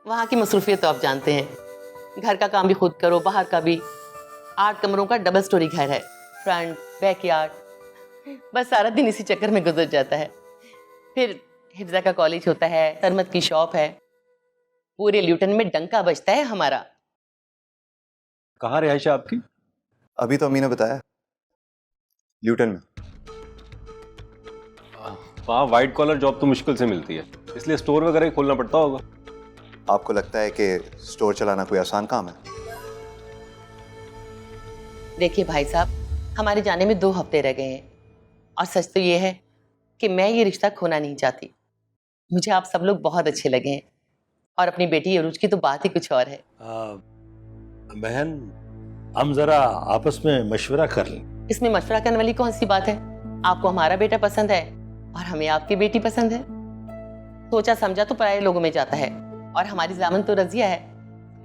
वहाँ की मसरूफियत तो आप जानते हैं, घर का काम भी खुद करो, बाहर का भी। 8 कमरों का डबल स्टोरी घर है, फ्रंट बैकयार्ड, बस सारा दिन इसी चक्कर में गुजर जाता है। फिर हिफ्जा का कॉलेज होता है, सरमत की शॉप है, पूरे ल्यूटन में डंका बजता है हमारा। कहाँ रिहाइश है आपकी? अभी तो अम्मी ने बताया, ल्यूटन में। वहाँ वाइट कॉलर जॉब तो मुश्किल से मिलती है, इसलिए स्टोर वगैरह ही खोलना पड़ता होगा। आपको लगता है कि स्टोर चलाना कोई आसान काम है? देखिए भाई साहब, हमारे जाने में 2 हफ्ते रह गए हैं, और सच तो ये है कि मैं ये रिश्ता खोना नहीं चाहती। मुझे आप सब लोग बहुत अच्छे लगे हैं, और अपनी बेटी अरूज की तो बात ही कुछ और है। बहन, हम जरा आपस में मशवरा कर लें। इसमें मशवरा करने वाली कौन सी बात है? आपको हमारा बेटा पसंद है और हमें आपकी बेटी पसंद है। सोचा समझा तो पराये लोगों में जाता है, और हमारी जामन तो रजिया है,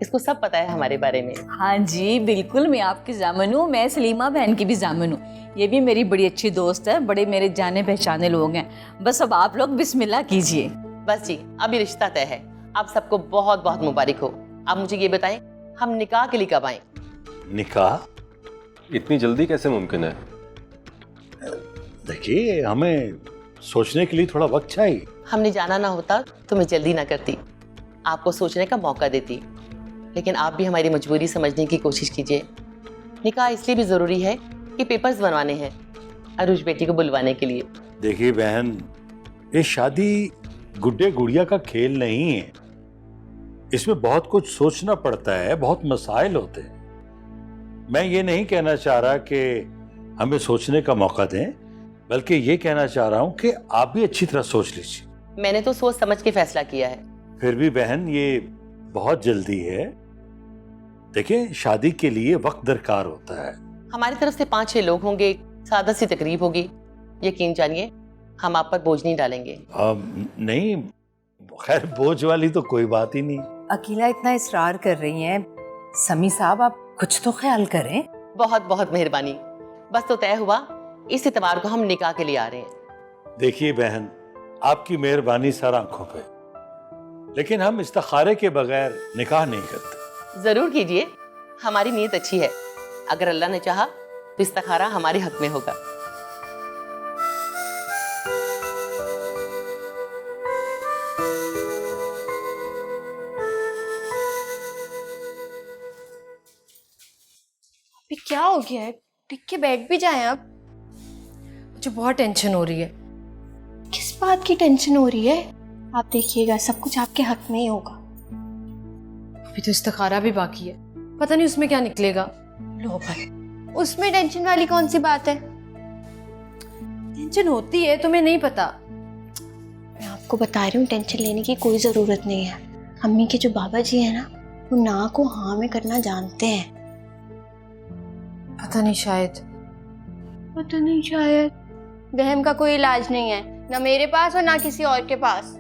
इसको सब पता है हमारे बारे में। हाँ जी बिल्कुल, मैं आपकी जामन हूँ, मैं सलीमा बहन की भी जामन हूँ। ये भी मेरी बड़ी अच्छी दोस्त है, बड़े मेरे जाने पहचाने लोग हैं। बस अब आप लोग बिस्मिल्लाह कीजिए। बस जी, अभी रिश्ता तय है। आप सबको बहुत बहुत मुबारक हो। आप मुझे ये बताएं, हम निकाह के लिए कब आएं? निकाह? इतनी जल्दी कैसे मुमकिन है? देखिए, हमें सोचने के लिए थोड़ा वक्त चाहिए। हमने जाना ना होता तो मैं जल्दी ना करती, आपको सोचने का मौका देती। लेकिन आप भी हमारी मजबूरी समझने की कोशिश कीजिए। निकाह इसलिए भी ज़रूरी है कि पेपर्स बनवाने हैं अरूज बेटी को बुलवाने के लिए। देखिए बहन, ये शादी गुड्डे गुड़िया का खेल नहीं है। इसमें बहुत कुछ सोचना पड़ता है, बहुत मसाइल होते हैं। मैं ये नहीं कहना चाह रहा कि हमें सोचने का मौका दें, बल्कि ये कहना चाह रहा हूं कि आप भी अच्छी तरह सोच लीजिए। मैंने तो सोच समझ के फैसला किया है। फिर भी बहन, ये बहुत जल्दी है। देखिए, शादी के लिए वक्त दरकार होता है। हमारी तरफ से 5-6 लोग होंगे, सादा सी तकरीब होगी। यकीन जानिए, हम आप पर बोझ नहीं डालेंगे। नहीं, खैर बोझ वाली तो कोई बात ही नहीं। अकीला इतना इसरार कर रही हैं, समी साहब आप कुछ तो ख्याल करें। बहुत बहुत मेहरबानी। बस तो तय हुआ, इस इतवार को हम निकाह के लिए आ रहे हैं। देखिए बहन, आपकी मेहरबानी सर आंखों पे, लेकिन हम इस्तिखारे के बगैर निकाह नहीं करते। जरूर कीजिए, हमारी नीयत अच्छी है। अगर अल्लाह ने चाहा तो इस्तिखारा हमारे हक में होगा। अभी क्या हो गया है? टिक के बैठ भी जाएं आप। मुझे बहुत टेंशन हो रही है। किस बात की टेंशन हो रही है? आप देखिएगा, सब कुछ आपके हक में ही होगा। अभी तो इस्तिखारा भी बाकी है, पता नहीं उसमें क्या निकलेगा। लो भाई, उसमें टेंशन वाली कौन सी बात है? टेंशन होती है, तुम्हें नहीं पता। मैं आपको बता रही हूँ, टेंशन लेने की कोई जरूरत नहीं है। अम्मी के जो बाबा जी है ना, वो ना को हाँ में करना जानते हैं। पता नहीं शायद वहम का कोई इलाज नहीं है, ना मेरे पास और ना किसी और के पास।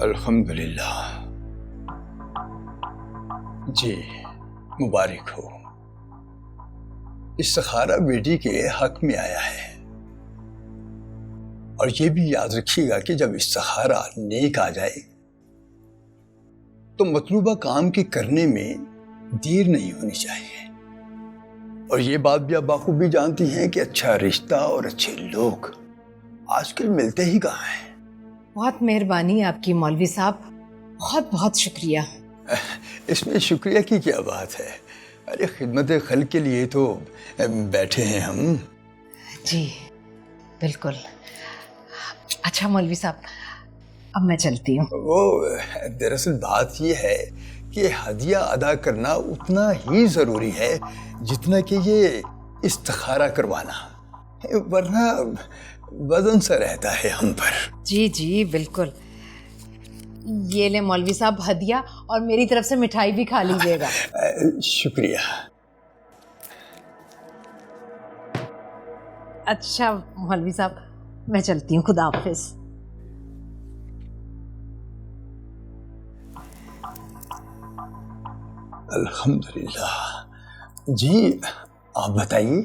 अल्हम्दुलिल्लाह जी, मुबारक हो। इस्तिखारा बेटी के हक में आया है, और ये भी याद रखिएगा कि जब इस्तिखारा नेक आ जाए तो मतलूबा काम के करने में देर नहीं होनी चाहिए। और ये बात भी आप बाखूबी जानती हैं कि अच्छा रिश्ता और अच्छे लोग आजकल मिलते ही कहाँ हैं। बहुत मेहरबानी आपकी मौलवी साहब, बहुत बहुत शुक्रिया। इसमें शुक्रिया की क्या बात है? अरे खिदमत खल्क के लिए तो बैठे हैं हम। जी बिल्कुल। अच्छा मौलवी साहब, अब मैं चलती हूँ। वो दरअसल बात ये है कि हदिया अदा करना उतना ही ज़रूरी है जितना कि ये इस्तिखारा करवाना, वरना वजन सा रहता है हम पर। जी जी बिल्कुल। ये ले मौलवी साहब हदिया, और मेरी तरफ से मिठाई भी खा लीजिएगा। शुक्रिया। अच्छा मौलवी साहब, मैं चलती हूँ, खुदा हाफिज। अल्हम्दुलिल्लाह। जी आप बताइए।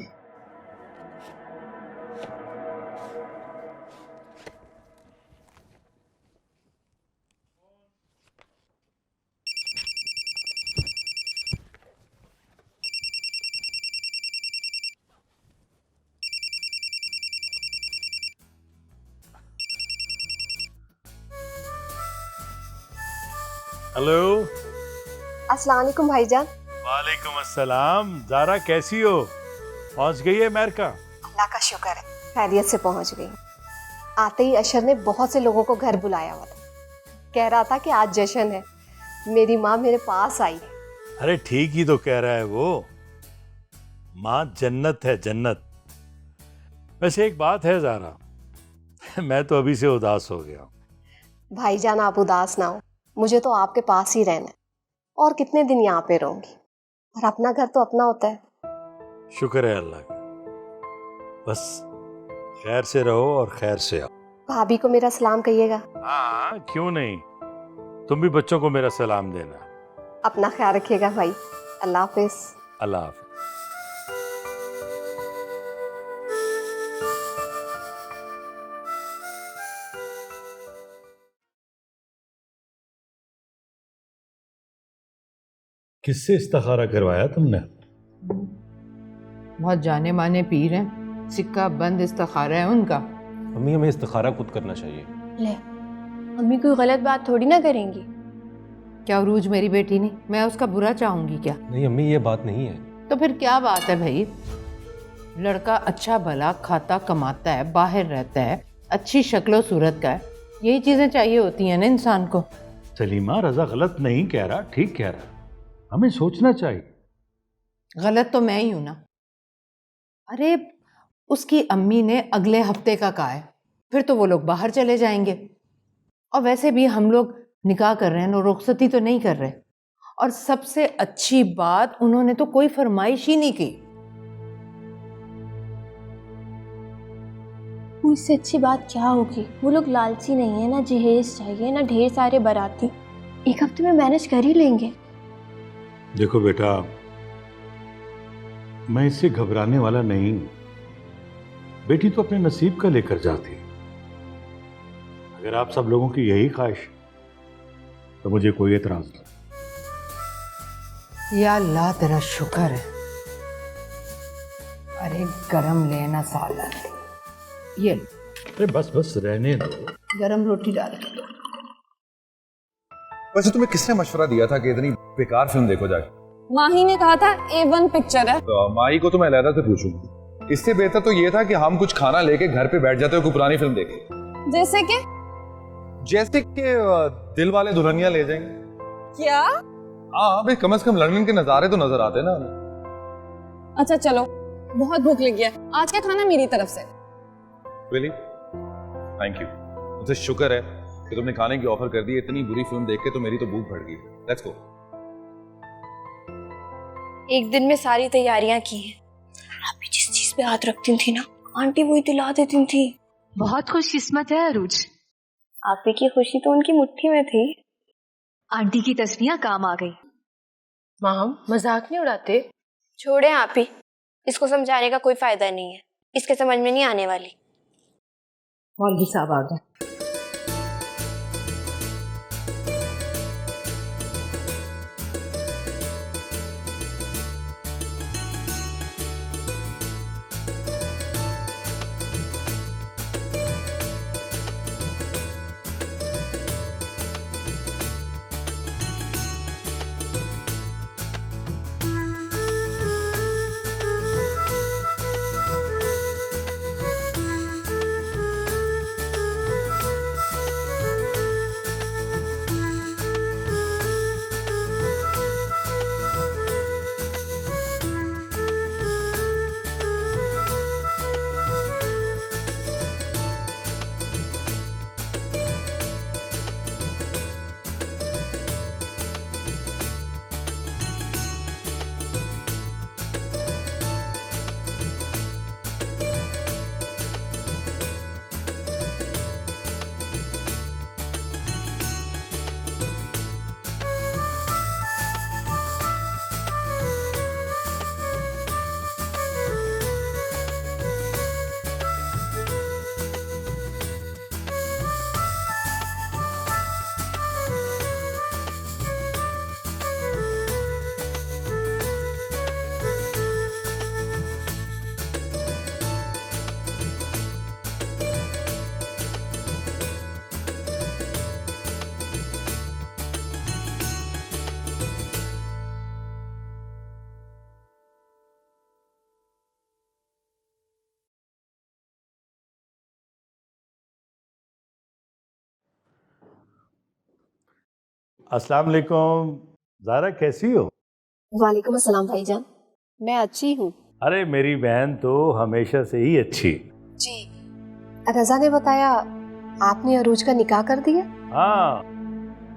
हेलो। अस्सलाम वालेकुम भाईजान। वालेकुम अस्सलाम। ज़ारा कैसी हो? पहुंच गई है अमेरिका? अल्लाह का शुक्र है, खैरियत से पहुंच गई। आते ही अशर ने बहुत से लोगों को घर बुलाया हुआ था। कह रहा था कि आज जश्न है, मेरी माँ मेरे पास आई है। अरे ठीक ही तो कह रहा है वो। माँ जन्नत है, जन्नत। वैसे एक बात है ज़ारा, मैं तो अभी से उदास हो गया। भाईजान आप उदास ना हो, मुझे तो आपके पास ही रहना है, और कितने दिन यहाँ पे रहूंगी, और अपना घर तो अपना होता है। शुक्र है अल्लाह का। बस खैर से रहो और खैर से आओ। भाभी को मेरा सलाम कहिएगा। हाँ क्यों नहीं, तुम भी बच्चों को मेरा सलाम देना। अपना ख्याल रखिएगा भाई। अल्लाह हाफिज। अल्लाह हाफिज। किससे इस्तिखारा करवाया तुमने? बहुत जाने माने पीर हैं, सिक्का बंद इस्तिखारा है उनका। अम्मी हमें इस्तिखारा खुद करना चाहिए। ले, अम्मी कोई गलत बात थोड़ी ना करेंगी। क्या उरूज मेरी बेटी नहीं, मैं उसका बुरा चाहूंगी क्या? नहीं अम्मी ये बात नहीं है। तो फिर क्या बात है भाई? लड़का अच्छा भला खाता कमाता है, बाहर रहता है, अच्छी शक्लो सूरत का है, यही चीजें चाहिए होती हैं ना इंसान को। सलीमा, रजा गलत नहीं कह रहा, ठीक कह रहा। हमें सोचना चाहिए। गलत तो मैं ही हूं ना। अरे उसकी अम्मी ने अगले हफ्ते का कहा है, फिर तो वो लोग बाहर चले जाएंगे, और वैसे भी हम लोग निकाह कर रहे हैं ना, रुखसती तो नहीं कर रहे। और सबसे अच्छी बात, उन्होंने तो कोई फरमाइश ही नहीं की। इससे अच्छी बात क्या होगी? वो लोग लालची नहीं है, ना जहेज चाहिए, ना ढेर सारे बाराती। एक हफ्ते में मैनेज कर ही लेंगे। देखो बेटा, मैं इससे घबराने वाला नहीं। बेटी तो अपने नसीब का लेकर जाती। अगर आप सब लोगों की यही ख्वाहिश तो मुझे कोई एतराज नहीं। या अल्लाह तेरा शुक्र है। अरे गरम लेना सालन, ये अरे बस बस रहने दो। गरम रोटी डाल के दो। वैसे तुम्हें किसने मशवरा दिया था कि इतनी बेकार फिल्म देखो जाके? माही ने कहा था A1 पिक्चर है। तो माही को तो मैं अलहदा से पूछूंगा। इससे बेहतर तो ये था कि हम कुछ खाना लेके घर पे बैठ जाते हो, कोई पुरानी फिल्म देखे। जैसे कि दिल वाले दुल्हनिया ले जाएंगे। क्या? हाँ भाई, कम से कम लंदन के नजारे तो नजर आते ना। अच्छा चलो, बहुत भूख लगी है, आज का खाना मेरी तरफ से। रियली? Thank you. मुझे शुक्र है कि तुमने खाने की ऑफर कर दी। इतनी बुरी फिल्म देख के तो मेरी तो भूख बढ़ गई। Let's go. एक दिन में सारी तैयारियां की हैं। आप भी जिस चीज पे हाथ रखती थी ना, आंटी वही दिला देती थी। बहुत खुशकिस्मत है अरूज। आप ही की खुशी तो उनकी मुट्ठी में थी। आंटी की तस्वीरें काम आ गई। माँ मजाक नहीं उड़ाते। छोड़े आप ही, इसको समझाने का कोई फायदा नहीं है, इसके समझ में नहीं आने वाली। मौलवी साहब आ गए। अस्सलाम वालेकुम। ज़ारा कैसी हो? वालेकुम अस्सलाम भाईजान, मैं अच्छी हूँ। अरे मेरी बहन तो हमेशा से ही अच्छी। जी, रजा ने बताया आपने अरूज का निकाह कर दिया। हाँ,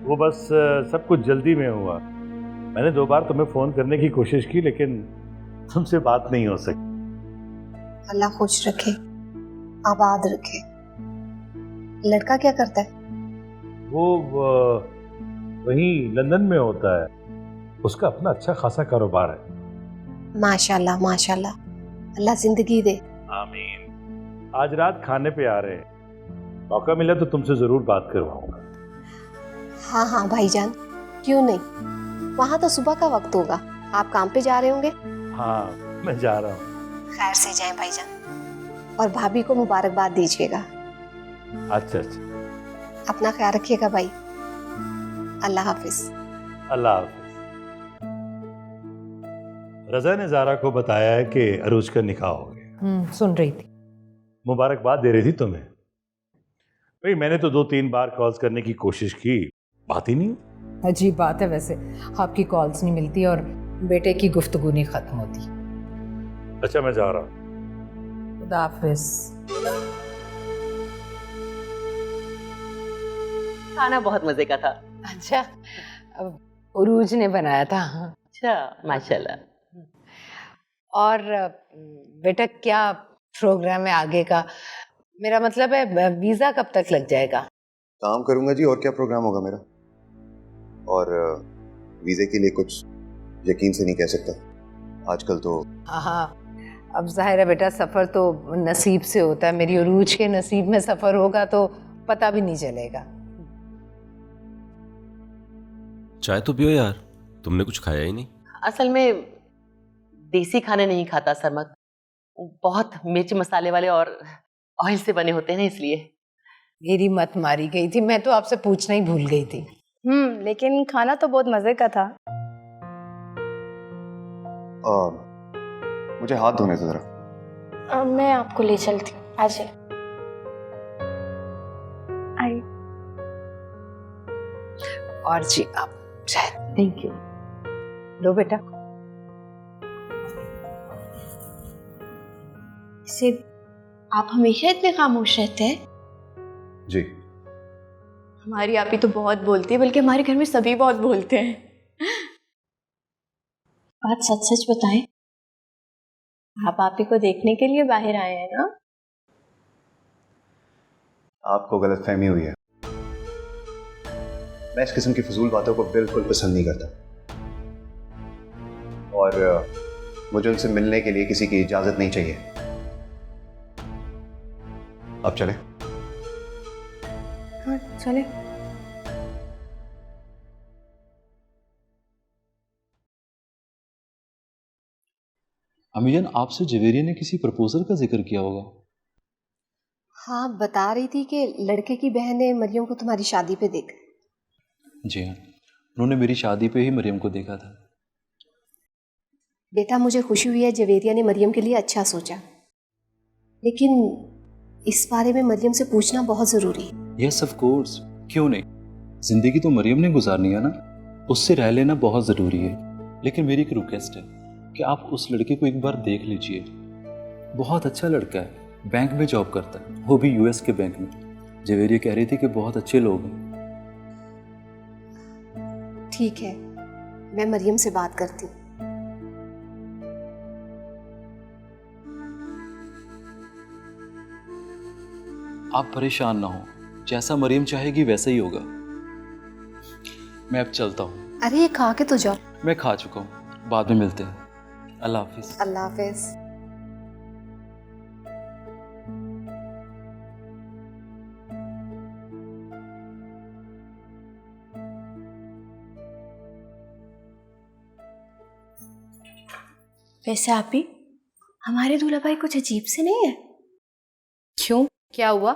वो बस सब कुछ जल्दी में हुआ। मैंने 2 बार तुम्हें फोन करने की कोशिश की लेकिन तुमसे बात नहीं हो सकी। अल्लाह खुश रखे, आबाद रखे। लड़का क्या करता है? वो वहीं लंदन में होता है, उसका अपना अच्छा खासा कारोबार है। माशाल्लाह माशाल्लाह, अल्लाह जिंदगी दे। आमीन। आज रात खाने पे आ रहे हैं, मौका मिला तो तुमसे जरूर बात करवाऊंगा। हाँ हाँ भाईजान, क्यों नहीं। वहाँ तो सुबह का वक्त होगा, आप काम पे जा रहे होंगे। हाँ, मैं जा रहा हूँ। खैर से जाएं भाईजान, और भाभी को मुबारकबाद दीजिएगा। अच्छा अच्छा, अपना ख्याल रखिएगा भाई। अल्लाह हाफिज। अल्लाह हाफिज। रजा ने ज़ारा को बताया है कि अरूज का निकाह हो गया। सुन रही थी। मुबारकबाद दे रही थी तुम्हें। भाई मैंने तो 2-3 बार कॉल्स करने की कोशिश की, बात ही नहीं। अजीब बात है वैसे, आपकी कॉल्स नहीं मिलती और बेटे की गुफ्तगू नहीं खत्म होती। अच्छा मैं जा रहा हूँ। खुदा हाफिज। खाना बहुत मजे का था। अच्छा, उरूज ने बनाया था। अच्छा, माशाल्लाह। और बेटा क्या प्रोग्राम है आगे का? मेरा मतलब है वीज़ा कब तक लग जाएगा? काम करूंगा जी, और क्या प्रोग्राम होगा मेरा। और वीज़े के लिए कुछ यकीन से नहीं कह सकता आजकल तो। हाँ, अब जाहिर है बेटा, सफ़र तो नसीब से होता है। मेरी उरूज के नसीब में सफ़र होगा तो पता भी नहीं चलेगा। चाय तो पियो यार, तुमने कुछ खाया ही नहीं। असल में देसी खाने नहीं खाता सरमत, बहुत मिर्च मसाले वाले और ऑयल से बने होते हैं ना, इसलिए। मेरी मत मारी गई थी, मैं तो आपसे पूछना ही भूल गई थी। लेकिन खाना तो बहुत मजे का था। मुझे हाथ धोने दो जरा। मैं आपको ले चलती हूँ, आ जाइए। आई। और जी आप चाय। Thank you. लो बेटा। सिर्फ आप हमेशा इतने खामोश रहते हैं? जी, हमारी आपी तो बहुत बोलती है, बल्कि हमारे घर में सभी बहुत बोलते हैं। बात सच सच बताएं, आप आपी को देखने के लिए बाहर आए हैं ना? आपको गलतफहमी हुई है। मैं इस किस्म की फजूल बातों को बिल्कुल पसंद नहीं करता, और मुझे उनसे मिलने के लिए किसी की इजाजत नहीं चाहिए। अब चले। हाँ चले। अमीजान, आपसे जवेरिया ने किसी प्रपोजल का जिक्र किया होगा। हाँ, बता रही थी कि लड़के की बहन ने मरियम को तुम्हारी शादी पे देखा। जी हाँ, उन्होंने मेरी शादी पे ही मरियम को देखा था। बेटा, मुझे खुशी हुई है जवेरिया ने मरियम के लिए अच्छा सोचा, लेकिन इस बारे में मरियम से पूछना बहुत ज़रूरी है। यस ऑफ कोर्स, क्यों नहीं। जिंदगी तो मरियम ने गुजारनी है ना, उससे राय लेना बहुत ज़रूरी है। लेकिन मेरी एक रिक्वेस्ट है कि आप उस लड़के को एक बार देख लीजिए। बहुत अच्छा लड़का है, बैंक में जॉब करता है, वो भी यूएस के बैंक में। जवेरिया कह रही थी कि बहुत अच्छे लोग हैं। ठीक है, मैं मरियम से बात करती हूँ। आप परेशान ना हो, जैसा मरियम चाहेगी वैसा ही होगा। मैं अब चलता हूँ। अरे ये खा के तो जाओ। मैं खा चुका हूँ, बाद में मिलते हैं। अल्लाह हाफिज। अल्लाह हाफिज। वैसे आप ही, हमारे दूल्हा भाई कुछ अजीब से नहीं है? क्यों, क्या हुआ?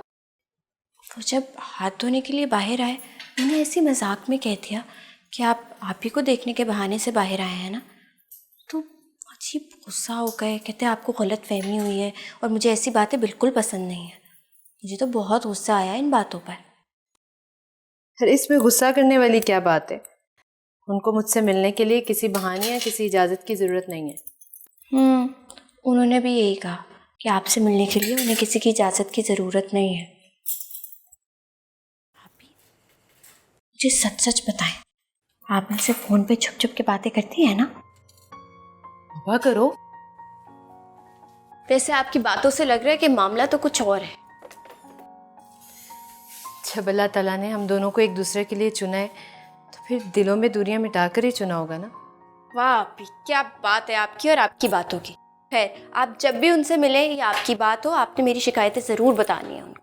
वो जब हाथ धोने के लिए बाहर आए, मैंने ऐसी मजाक में कह दिया कि आप ही को देखने के बहाने से बाहर आए हैं ना, तो अजीब गुस्सा हो गए। कहते आपको गलत फहमी हुई है और मुझे ऐसी बातें बिल्कुल पसंद नहीं है। मुझे तो बहुत गुस्सा आया इन बातों पर। अरे इसमें गुस्सा करने वाली क्या बात है? उनको मुझसे मिलने के लिए किसी बहाने या किसी इजाज़त की ज़रूरत नहीं है। उन्होंने भी यही कहा कि आपसे मिलने के लिए उन्हें किसी की इजाज़त की ज़रूरत नहीं है। मुझे सच सच बताएं, आप मुझसे फ़ोन पे छुप छुप के बातें करती हैं ना? वाह करो। वैसे आपकी बातों से लग रहा है कि मामला तो कुछ और है। जब अल्लाह ताला ने हम दोनों को एक दूसरे के लिए चुना है तो फिर दिलों में दूरियां मिटाकर ही चुना होगा ना। वाह आपी, क्या बात है आपकी और आपकी बातों की। खैर, आप जब भी उनसे मिले या आपकी बात हो, आपने मेरी शिकायतें ज़रूर बतानी है उनको।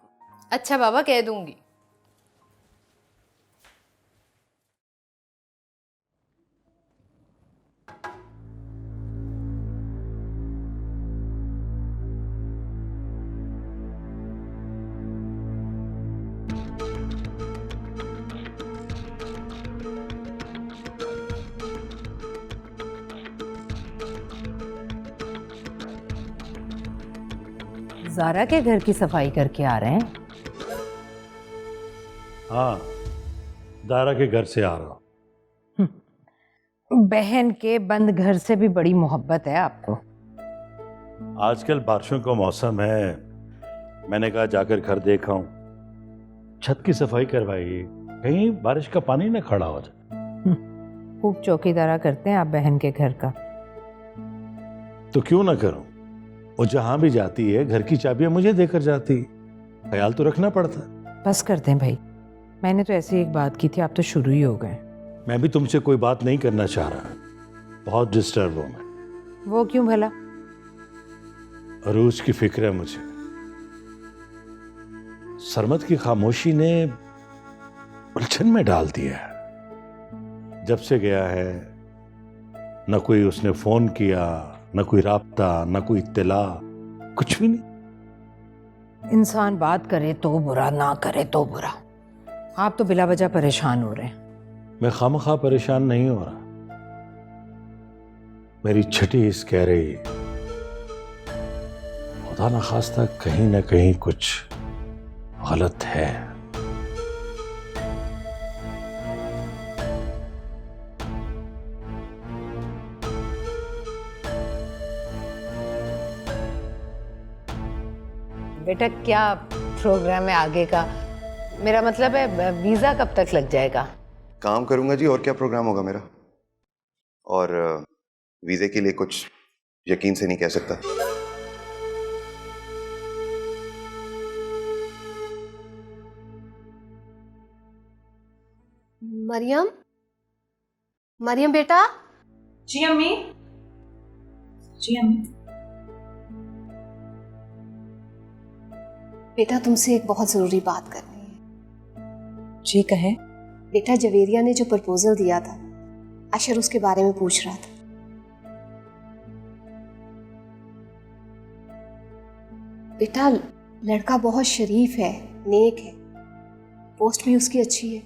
अच्छा बाबा, कह दूंगी। ज़ारा के घर की सफाई करके आ रहे हैं? हाँ, दारा के घर से आ रहा हूँ। बहन के बंद घर से भी बड़ी मोहब्बत है आपको। आजकल बारिशों का मौसम है, मैंने कहा जाकर घर देखा हूँ। छत की सफाई करवाई, कहीं बारिश का पानी न खड़ा हो जाए। खूब चौकीदारा करते हैं आप बहन के घर का। तो क्यों ना करूं? वो जहां भी जाती है घर की चाबियां मुझे देकर जाती, ख्याल तो रखना पड़ता। बस करते हैं भाई, मैंने तो ऐसी एक बात की थी, आप तो शुरू ही हो गए। मैं भी तुमसे कोई बात नहीं करना चाह रहा, बहुत डिस्टर्ब हूं मैं। वो क्यों भला? अरूज की फिक्र है मुझे। सरमत की खामोशी ने उलझन में डाल दिया है। जब से गया है न कोई उसने फोन किया, न कोई राब्ता, न कोई इत्तला, कुछ भी नहीं। इंसान बात करे तो बुरा, ना करे तो बुरा। आप तो बिला वजह परेशान हो रहे हैं। मैं खामखा परेशान नहीं हो रहा, मेरी छठी हिस्स कह रही खुदा न खास्ता कहीं ना कहीं कुछ गलत है। बेटा क्या प्रोग्राम है आगे का? मेरा मतलब है वीज़ा कब तक लग जाएगा? काम करूंगा जी, और क्या प्रोग्राम होगा मेरा। और वीज़े के लिए कुछ यकीन से नहीं कह सकता। मरियम, मरियम बेटा। जी अम्मी। जी अम्मी। बेटा तुमसे एक बहुत ज़रूरी बात करनी है। जी कहे। बेटा जवेरिया ने जो प्रपोजल दिया था, अशर उसके बारे में पूछ रहा था। बेटा लड़का बहुत शरीफ है, नेक है, पोस्ट भी उसकी अच्छी है,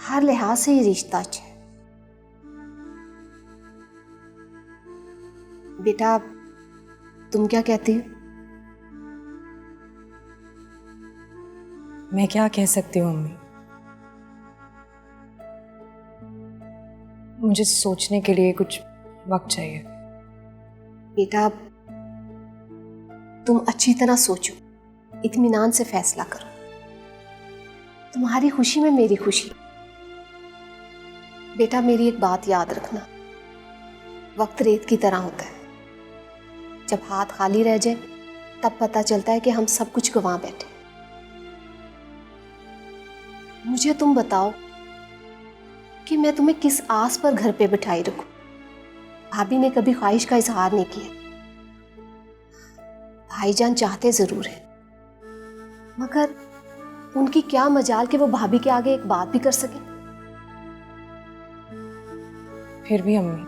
हर लिहाज से ये रिश्ता अच्छा है। बेटा तुम क्या कहती हो? मैं क्या कह सकती हूँ अम्मी, मुझे सोचने के लिए कुछ वक्त चाहिए। बेटा तुम अच्छी तरह सोचो, इत्मीनान से फैसला करो। तुम्हारी खुशी में मेरी खुशी। बेटा मेरी एक बात याद रखना, वक्त रेत की तरह होता है, जब हाथ खाली रह जाए तब पता चलता है कि हम सब कुछ गंवा बैठे। मुझे तुम बताओ कि मैं तुम्हें किस आस पर घर पे बिठाई रखूं? भाभी ने कभी ख्वाहिश का इजहार नहीं किया। भाईजान चाहते जरूर है, मगर उनकी क्या मजाल कि वो भाभी के आगे एक बात भी कर सके। फिर भी अम्मी,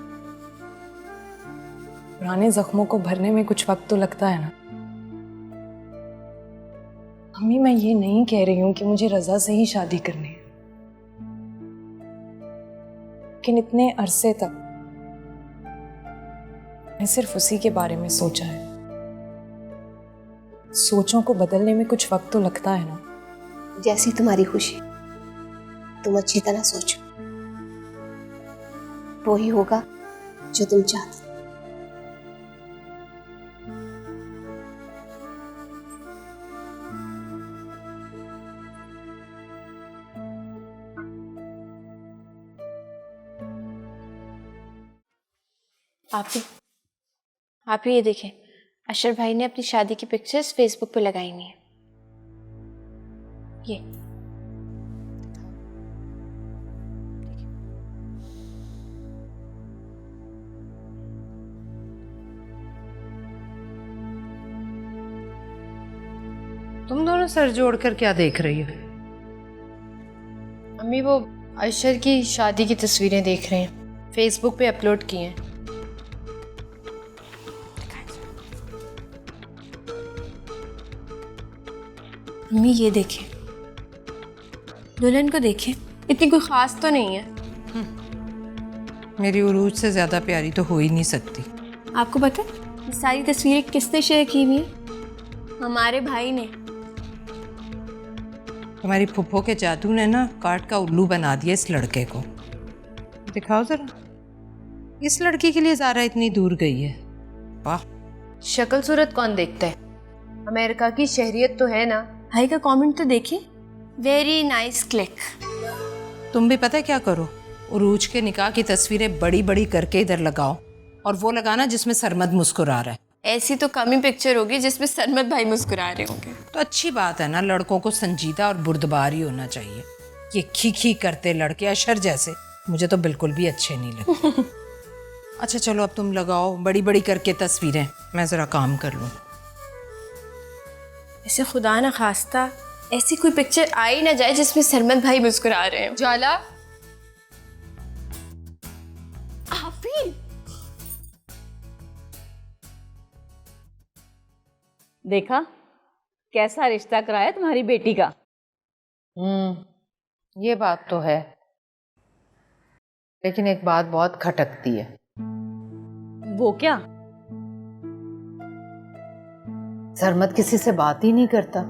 पुराने जख्मों को भरने में कुछ वक्त तो लगता है ना। अम्मी मैं ये नहीं कह रही हूं कि मुझे रजा से ही शादी करनी है, लेकिन इतने अरसे तक मैं सिर्फ उसी के बारे में सोचा है। सोचों को बदलने में कुछ वक्त तो लगता है ना। जैसी तुम्हारी खुशी। तुम अच्छी तरह सोचो, वो ही होगा जो तुम चाहते हो। आप ही ये देखें, अशर भाई ने अपनी शादी की पिक्चर्स फेसबुक पे लगाई हुई हैं। ये तुम दोनों सर जोड़कर क्या देख रही हो? अम्मी वो अशर की शादी की तस्वीरें देख रहे हैं, फेसबुक पे अपलोड की हैं। अम्मी ये देखें, दुल्हन को देखें, इतनी कोई ख़ास तो नहीं है। मेरी उरूज से ज़्यादा प्यारी तो हो ही नहीं सकती। आपको पता है ये सारी तस्वीरें किसने शेयर की हुई है? हमारे भाई ने। तुम्हारी फुफ्फो के जादू ने ना काट का उल्लू बना दिया इस लड़के को। दिखाओ जरा, इस लड़की के लिए ज़ारा इतनी दूर गई है। वाह, शक्ल सूरत कौन देखता है, अमेरिका की शहरियत तो है ना। भाई का कमेंट तो देखिए, वेरी नाइस क्लिक। तुम भी पता है क्या करो, उरूज के निकाह की तस्वीरें बड़ी बड़ी करके इधर लगाओ, और वो लगाना जिसमें सरमद मुस्कुरा रहा है। ऐसी तो कम ही पिक्चर होगी जिसमें सरमद भाई मुस्कुरा रहे होंगे। तो अच्छी बात है ना, लड़कों को संजीदा और बुर्दबार ही होना चाहिए। ये खी खी करते लड़के अशर जैसे मुझे तो बिल्कुल भी अच्छे नहीं लगते। अच्छा चलो, अब तुम लगाओ बड़ी बड़ी करके तस्वीरें, मैं ज़रा काम कर लूँ। ऐसे खुदा ना खास्ता ऐसी कोई पिक्चर आ ही ना जाए जिसमें सरमद भाई मुस्कुरा रहे हैं। जाला आपी देखा कैसा रिश्ता कराया तुम्हारी बेटी का। ये बात तो है, लेकिन एक बात बहुत खटकती है। वो क्या? सरमद किसी से बात ही नहीं करता।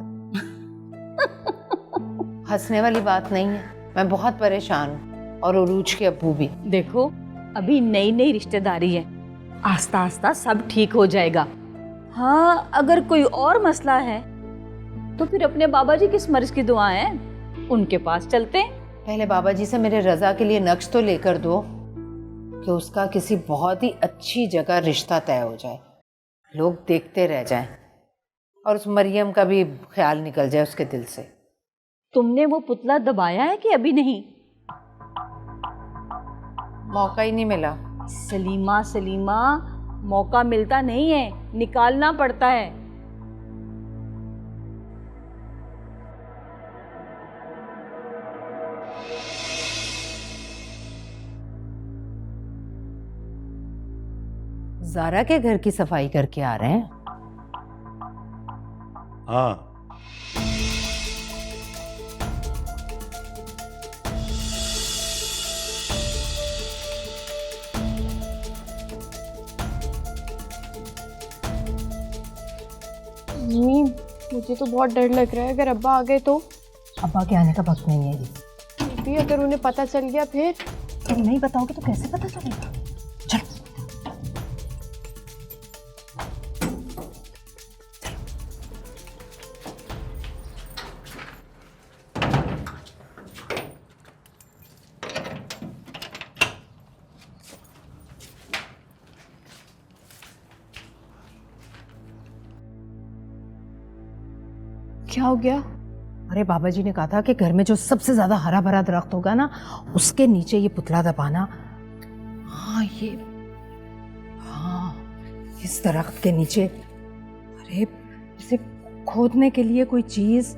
हंसने वाली बात नहीं है, मैं बहुत परेशान हूँ, और उरूज के अब्बू भी। देखो अभी नई नई रिश्तेदारी है, आस्ता आस्ता सब ठीक हो जाएगा। हाँ, अगर कोई और मसला है तो फिर अपने बाबा जी किस मर्ज की दुआ है, उनके पास चलते हैं। पहले बाबा जी से मेरे रजा के लिए नक्श तो लेकर दो कि उसका किसी बहुत ही अच्छी जगह रिश्ता तय हो जाए, लोग देखते रह जाएं, और उस मरियम का भी ख्याल निकल जाए उसके दिल से। तुमने वो पुतला दबाया है कि अभी नहीं? मौका ही नहीं मिला। सलीमा सलीमा, मौका मिलता नहीं है, निकालना पड़ता है। ज़ारा के घर की सफाई करके आ रहे हैं? हाँ, मुझे तो बहुत डर लग रहा है, अगर अब्बा आ गए तो। अब्बा के आने का वक्त नहीं है जी। भी अगर उन्हें पता चल गया फिर? तुम नहीं बताओगे तो कैसे पता चलेगा? चलो क्या हो गया? अरे बाबा जी ने कहा था कि घर में जो सबसे ज्यादा हरा भरा दरख्त होगा ना, उसके नीचे ये पुतला दबाना। हाँ ये, हाँ इस दरख्त के नीचे। अरे इसे खोदने के लिए कोई चीज।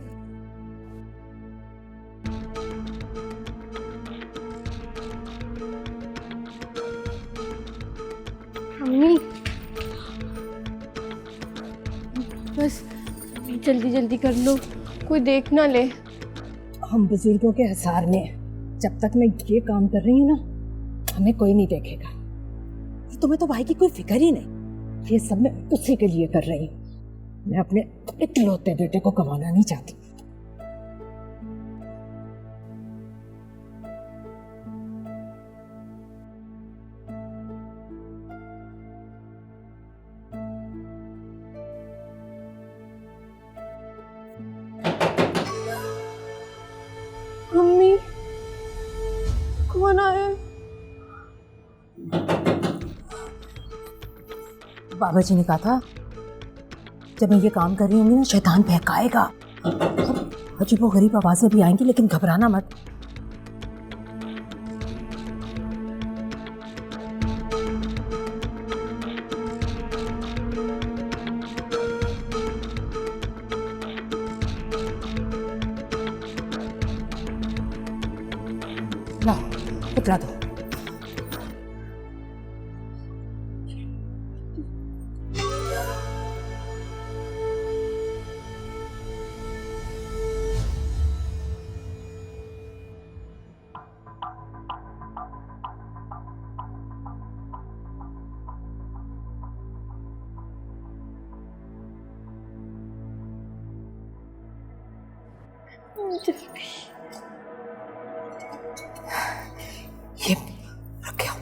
मम्मी बस जल्दी जल्दी कर लो, कोई देख ना ले। हम बुजुर्गों के हिसार में हैं। जब तक मैं ये काम कर रही हूँ ना, हमें कोई नहीं देखेगा। तुम्हें तो भाई की कोई फिक्र ही नहीं। ये सब मैं उसी के लिए कर रही हूँ। मैं अपने इकलौते बेटे को गंवाना नहीं चाहती। बाबा जी ने कहा था जब मैं ये काम कर रही होंगी ना शैतान बहकाएगा, अजीबो गरीब आवाजें भी आएंगी, लेकिन घबराना मत। ला उतरा दो। ये रख गया।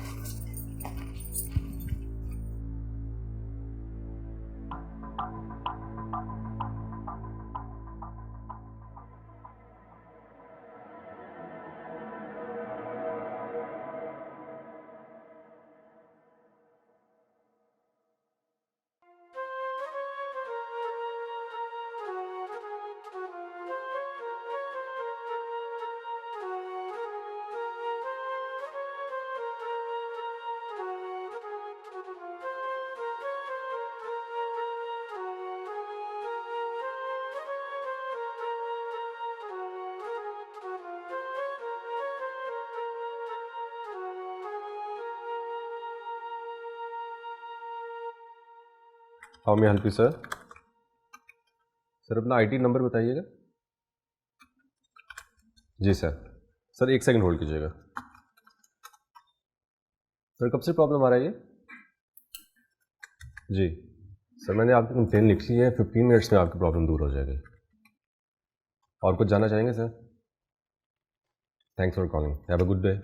How may help you sir? Sir अपना आईटी नंबर बताइएगा। जी सर। सर 1 सेकंड होल्ड कीजिएगा। सर कब से प्रॉब्लम आ रहा है ये? जी सर, मैंने आपकी कंप्लेन लिख ली है, 15 मिनट्स में आपकी प्रॉब्लम दूर हो जाएगी। और कुछ जानना चाहेंगे sir? Thanks for calling, have a good day.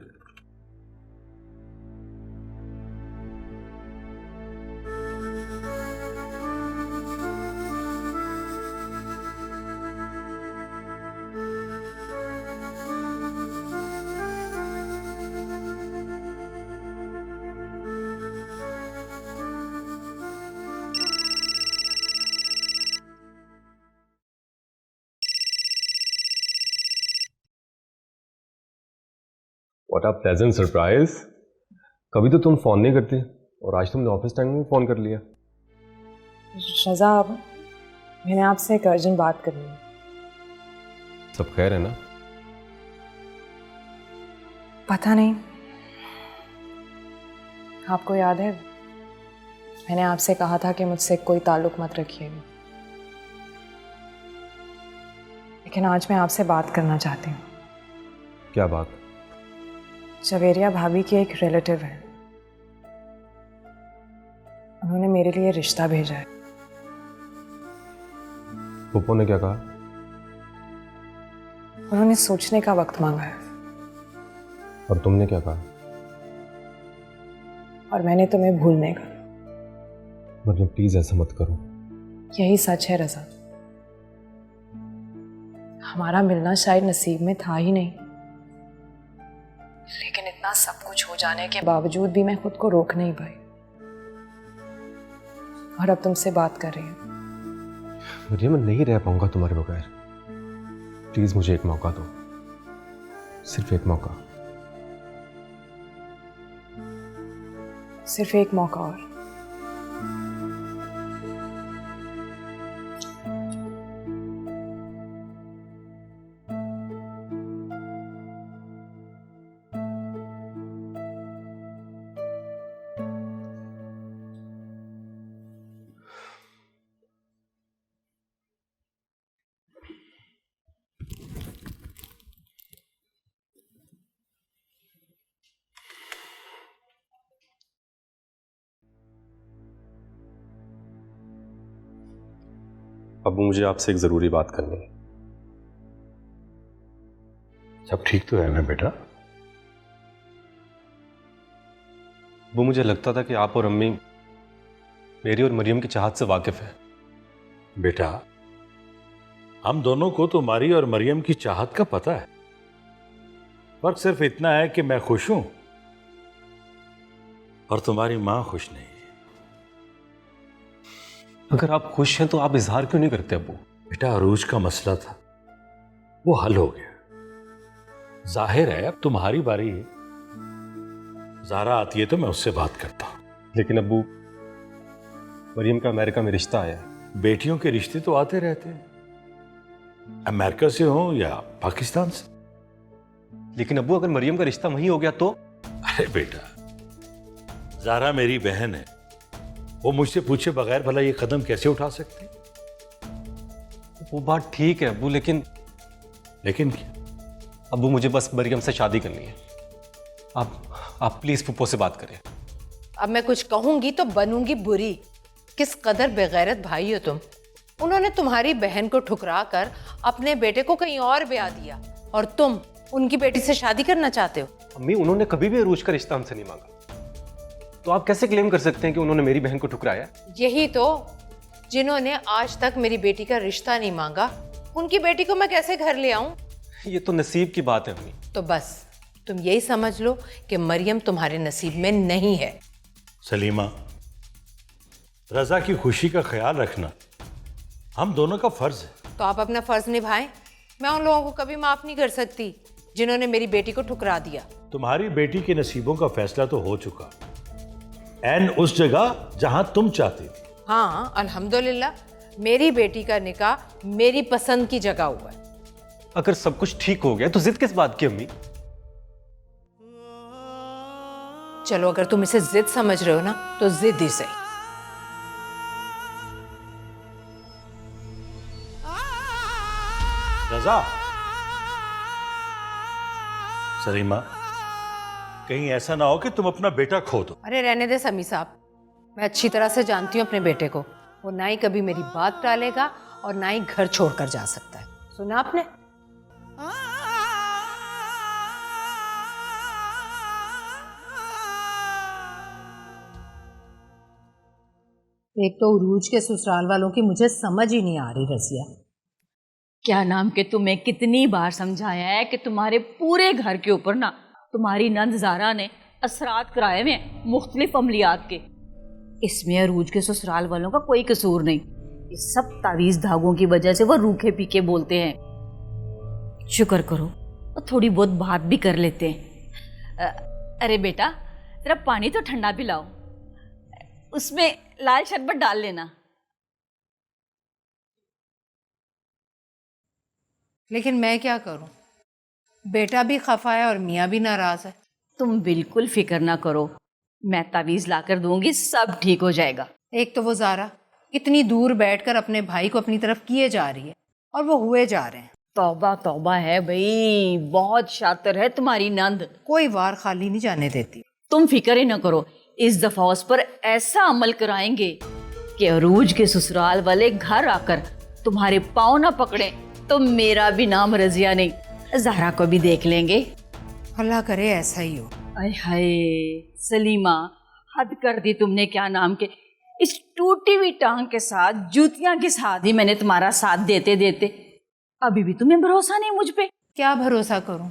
What a pleasant surprise. कभी तो तुम फोन नहीं करती और आज तुमने ऑफिस टाइम में फोन कर लिया। रजा, मैंने आपसे एक अर्जेंट बात करनी है। सब खैर है ना? पता नहीं, आपको याद है मैंने आपसे कहा था कि मुझसे कोई ताल्लुक मत रखिएगा, लेकिन आज मैं आपसे बात करना चाहती हूँ। क्या बात? जवेरिया भाभी की एक रिलेटिव है, उन्होंने मेरे लिए रिश्ता भेजा है। पुप्पो ने क्या कहा? उन्होंने सोचने का वक्त मांगा है। और तुमने क्या कहा? और मैंने तुम्हें भूलने का। मतलब प्लीज ऐसा मत करो। यही सच है रजा, हमारा मिलना शायद नसीब में था ही नहीं, लेकिन इतना सब कुछ हो जाने के बावजूद भी मैं खुद को रोक नहीं पाई, और अब तुमसे बात कर रही हूँ। मुझे मैं नहीं रह पाऊंगा तुम्हारे बगैर। प्लीज मुझे एक मौका दो, सिर्फ एक मौका। सिर्फ एक मौका और। अब मुझे आपसे एक जरूरी बात करनी है। सब ठीक तो है ना बेटा? वो मुझे लगता था कि आप और अम्मी मेरी और मरियम की चाहत से वाकिफ है। बेटा, हम दोनों को तुम्हारी और मरियम की चाहत का पता है। फर्क सिर्फ इतना है कि मैं खुश हूं और तुम्हारी मां खुश नहीं है। अगर आप खुश हैं तो आप इजहार क्यों नहीं करते अब्बू? बेटा अरूज का मसला था, वो हल हो गया। जाहिर है अब तुम्हारी बारी है। ज़ारा आती है तो मैं उससे बात करता हूँ। लेकिन अब्बू, मरियम का अमेरिका में रिश्ता आया है। बेटियों के रिश्ते तो आते रहते हैं, अमेरिका से हो या पाकिस्तान से। लेकिन अब्बू, अगर मरियम का रिश्ता वहीं हो गया तो? अरे बेटा, ज़ारा मेरी बहन है, वो मुझसे पूछे बगैर भला ये कदम कैसे उठा सकती? वो बात ठीक है अब्बू, लेकिन क्या? अब्बू, मुझे बस मरियम से शादी करनी है। आप प्लीज फूफो से बात करें। अब मैं कुछ कहूंगी तो बनूंगी बुरी। किस कदर बेगैरत भाई हो तुम। उन्होंने तुम्हारी बहन को ठुकरा कर अपने बेटे को कहीं और ब्याह दिया, और तुम उनकी बेटी से शादी करना चाहते हो। अम्मी, उन्होंने कभी भी अरूज का रिश्ता हमसे नहीं मांगा, तो आप कैसे क्लेम कर सकते हैं कि उन्होंने मेरी बहन को ठुकराया? यही तो, जिन्होंने आज तक मेरी बेटी का रिश्ता नहीं मांगा, उनकी बेटी को मैं कैसे घर ले आऊं? ये तो नसीब की बात है अम्मी। तो बस तुम यही समझ लो कि मरियम तुम्हारे नसीब में नहीं है। सलीमा, रजा की खुशी का ख्याल रखना हम दोनों का फर्ज है। तो आप अपना फर्ज निभाएं। मैं उन लोगों को कभी माफ नहीं कर सकती जिन्होंने मेरी बेटी को ठुकरा दिया। तुम्हारी बेटी के नसीबों का फैसला तो हो चुका, एन उस जगह जहां तुम चाहती थी। हाँ, अल्हम्दुलिल्लाह मेरी बेटी का निकाह मेरी पसंद की जगह हुआ है। अगर सब कुछ ठीक हो गया तो जिद किस बात की अम्मी? चलो, अगर तुम इसे जिद समझ रहे हो ना, तो जिद ही सही। रजा, सलीमा, कहीं ऐसा ना हो कि तुम अपना बेटा खो दो। अरे रहने दे समी साहब, मैं अच्छी तरह से जानती हूँ अपने बेटे को। वो ना ही कभी मेरी बात टालेगा और ना ही घर छोड़कर जा सकता है। सुना आपने? एक तो उरूज के ससुराल वालों की मुझे समझ ही नहीं आ रही रजिया। क्या नाम के तुम्हें कितनी बार समझाया है कि तुम्हारे पूरे घर के ऊपर ना तुम्हारी नंद ज़ारा ने असरात कराए हुए हैं मुख्तलिफ अमलियात के। इसमें अरूज के ससुराल वालों का कोई कसूर नहीं। ये सब तावीज़ धागों की वजह से वो रूखे पीके बोलते हैं। शुक्र करो और थोड़ी बहुत बात भी कर लेते हैं। अरे बेटा, तेरा पानी तो ठंडा पिलाओ, उसमें लाल शरबत डाल लेना। लेकिन मैं क्या करूं? बेटा भी खफा है और मियाँ भी नाराज है। तुम बिल्कुल फिक्र ना करो, मैं तावीज़ ला कर दूंगी, सब ठीक हो जाएगा। एक तो वो ज़ारा इतनी दूर बैठकर अपने भाई को अपनी तरफ किए जा रही है और वो हुए जा रहे हैं। तौबा तौबा है भाई, बहुत शातिर है तुम्हारी नंद, कोई वार खाली नहीं जाने देती। तुम फिक्र ही ना करो, इस दफा उस पर ऐसा अमल कराएंगे कि अरूज के ससुराल वाले घर आकर तुम्हारे पाँव ना पकड़े तो मेरा भी नाम रजिया नहीं, ज़हरा को भी देख लेंगे। अल्लाह करे ऐसा ही हो। आय हाय सलीमा, हद कर दी तुमने। क्या नाम के इस टूटी हुई टांग के साथ, जूतियां के साथ ही मैंने तुम्हारा साथ देते देते अभी भी तुम्हें भरोसा नहीं मुझ पे। क्या भरोसा करूं?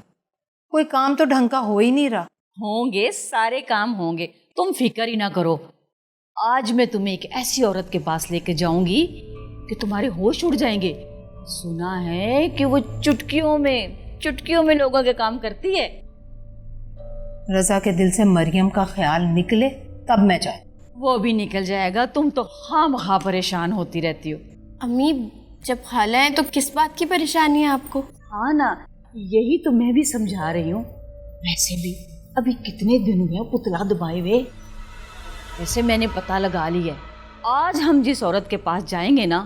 कोई काम तो ढंग का हो ही नहीं रहा। होंगे, सारे काम होंगे, तुम फिक्र ही ना करो। आज मैं तुम्हें एक ऐसी औरत के पास लेके जाऊंगी कि तुम्हारे होश उड़ जाएंगे। सुना है कि वो चुटकियों में लोगों के काम करती है। रजा के दिल से मरियम का ख्याल निकले तब मैं जाऊं। वो भी निकल जाएगा, तुम तो खामखा परेशान होती रहती हो। अम्मी, जब खाला है तो किस बात की परेशानी है आपको? हाँ ना, यही तो मैं भी समझा रही हूँ। वैसे भी अभी कितने दिन हुए पुतला दबाए हुए। वैसे मैंने पता लगा लिया है, आज हम जिस औरत के पास जाएंगे ना,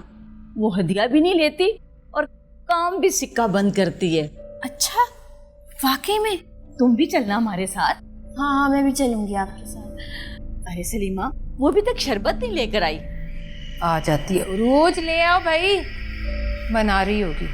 वो हदिया भी नहीं लेती और काम भी सिक्का बंद करती है। अच्छा, वाकई में? तुम भी चलना हमारे साथ। हाँ, मैं भी चलूंगी आपके साथ। अरे सलीमा, वो अभी तक शरबत नहीं लेकर आई। आ जाती है, रोज ले आओ भाई, बना रही होगी।